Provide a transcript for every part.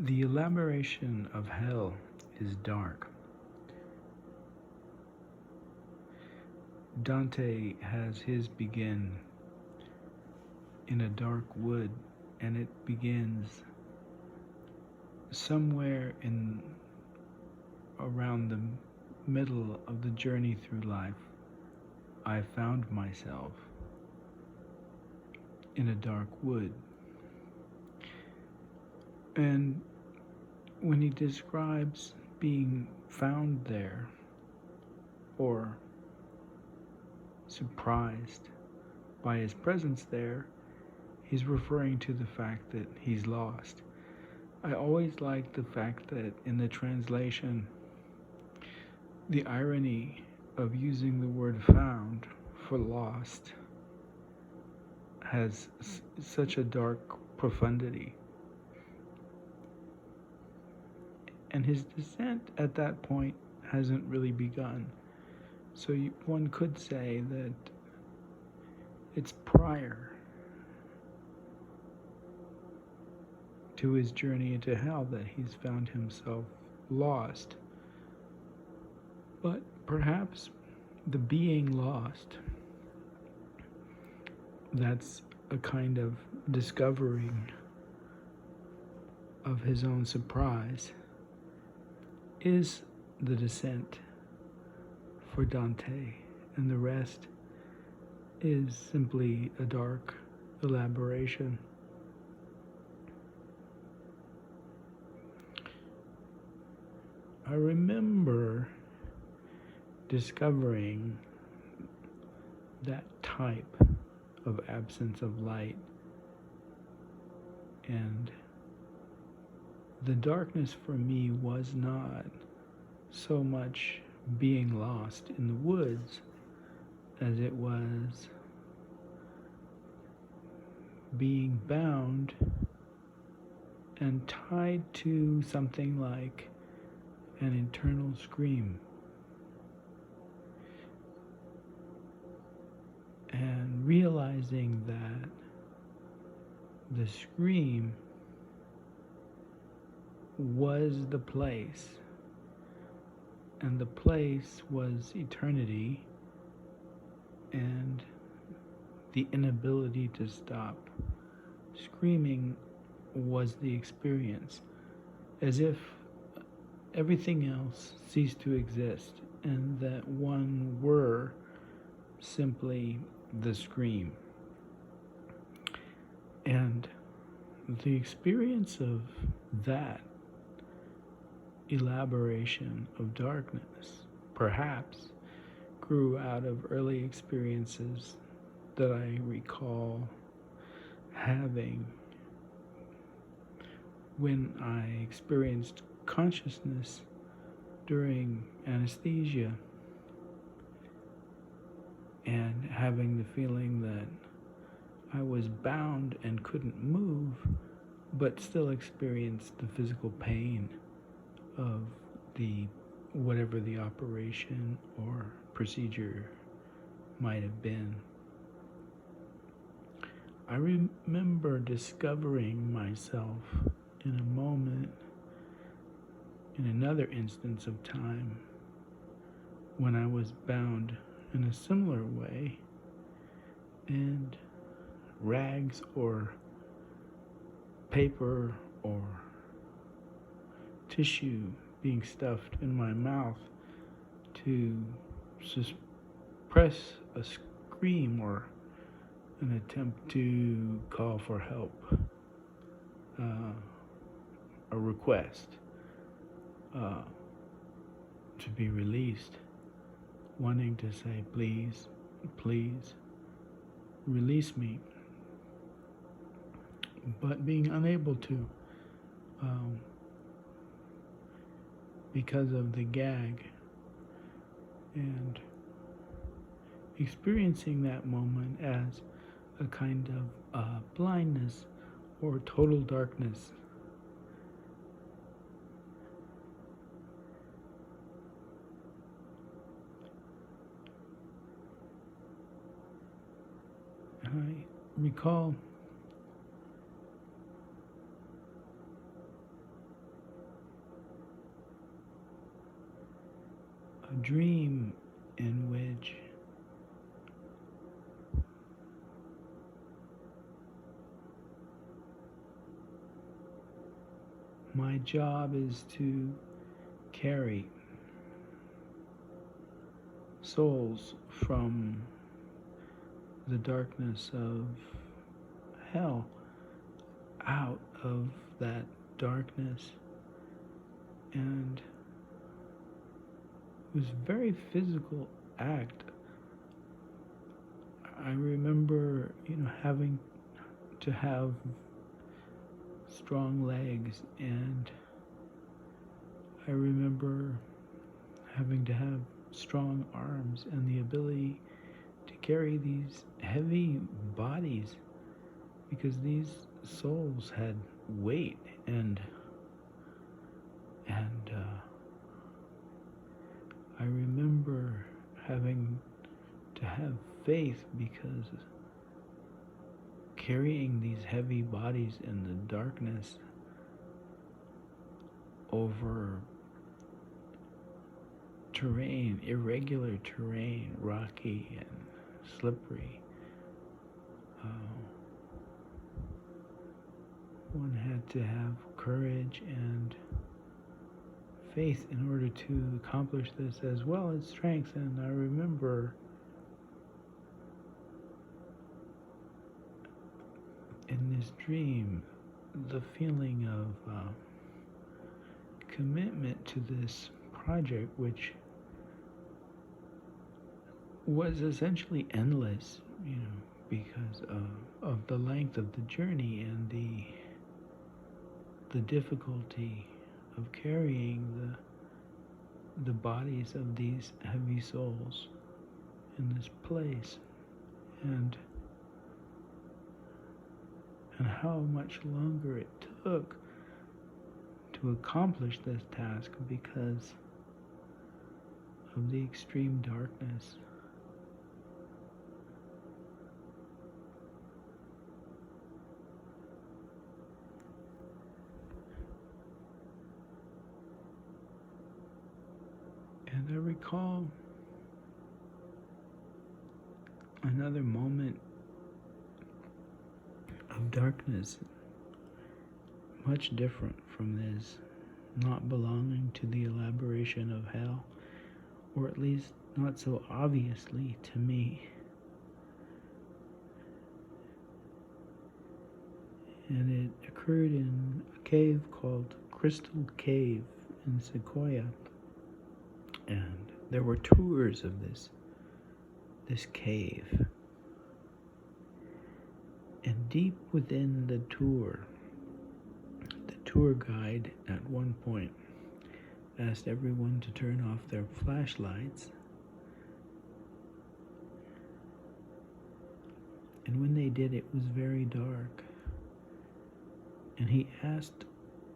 The elaboration of hell is dark. Dante has his begin in a dark wood, and it begins somewhere in around the middle of the journey through life. I found myself in a dark wood. And when he describes being found there or surprised by his presence there, he's referring to the fact that he's lost. I always like the fact that in the translation, the irony of using the word found for lost has such a dark profundity. And his descent at that point hasn't really begun. So one could say that it's prior to his journey into hell that he's found himself lost. But perhaps the being lost, that's a kind of discovering of his own surprise, is the descent for Dante, and the rest is simply a dark elaboration. I remember discovering that type of absence of light, and the darkness for me was not so much being lost in the woods as it was being bound and tied to something like an internal scream. And realizing that the scream was the place, and the place was eternity, and the inability to stop screaming was the experience, as if everything else ceased to exist, and that one were simply the scream. And the experience of that elaboration of darkness perhaps grew out of early experiences that I recall having when I experienced consciousness during anesthesia, and having the feeling that I was bound and couldn't move, but still experienced the physical pain of the whatever the operation or procedure might have been. I remember discovering myself in a moment, in another instance of time, when I was bound in a similar way, and rags or paper or tissue being stuffed in my mouth to suppress a scream or an attempt to call for help, a request to be released, wanting to say, please, please, release me, but being unable to, because of the gag, and experiencing that moment as a kind of blindness or total darkness. I recall in which my job is to carry souls from the darkness of hell out of that darkness. And it was a very physical act. I remember, having to have strong legs, and I remember having to have strong arms and the ability to carry these heavy bodies, because these souls had weight, and I remember having to have faith, because carrying these heavy bodies in the darkness over terrain, irregular terrain, rocky and slippery, one had to have courage and faith in order to accomplish this, as well as strength. And I remember in this dream the feeling of commitment to this project, which was essentially endless, because of the length of the journey and the difficulty of carrying the bodies of these heavy souls in this place, and how much longer it took to accomplish this task because of the extreme darkness. And I recall another moment of darkness, much different from this, not belonging to the elaboration of hell, or at least not so obviously to me. And it occurred in a cave called Crystal Cave in Sequoia. And there were tours of this cave. And deep within the tour guide at one point asked everyone to turn off their flashlights. And when they did, it was very dark. And he asked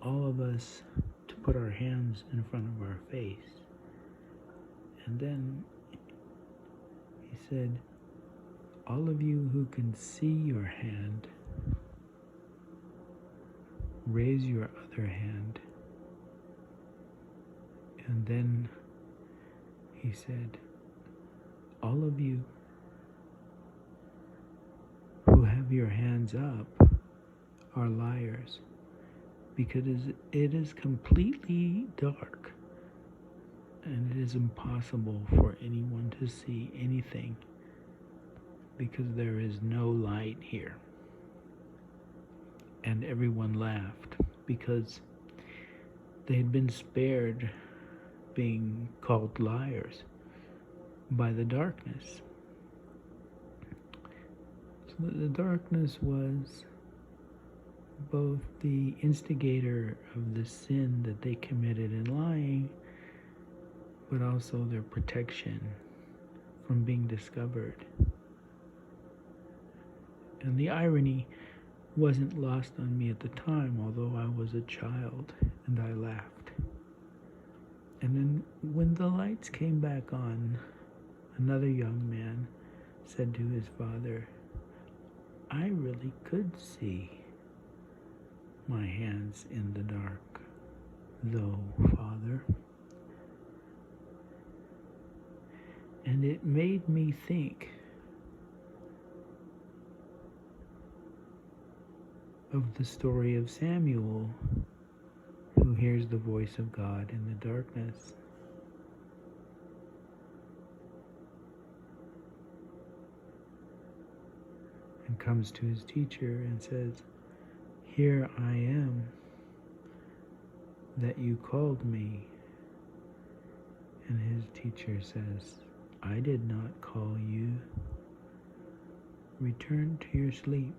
all of us to put our hands in front of our face. And then he said, all of you who can see your hand, raise your other hand. And then he said, all of you who have your hands up are liars, because it is completely dark and it is impossible for anyone to see anything, because there is no light here. And everyone laughed because they had been spared being called liars by the darkness. So the darkness was both the instigator of the sin that they committed in lying, but also their protection from being discovered. And the irony wasn't lost on me at the time, although I was a child, and I laughed. And then when the lights came back on, another young man said to his father, I really could see my hands in the dark, though, Father. And it made me think of the story of Samuel, who hears the voice of God in the darkness. And comes to his teacher and says, "Here I am, that you called me." And his teacher says, "I did not call you. Return to your sleep."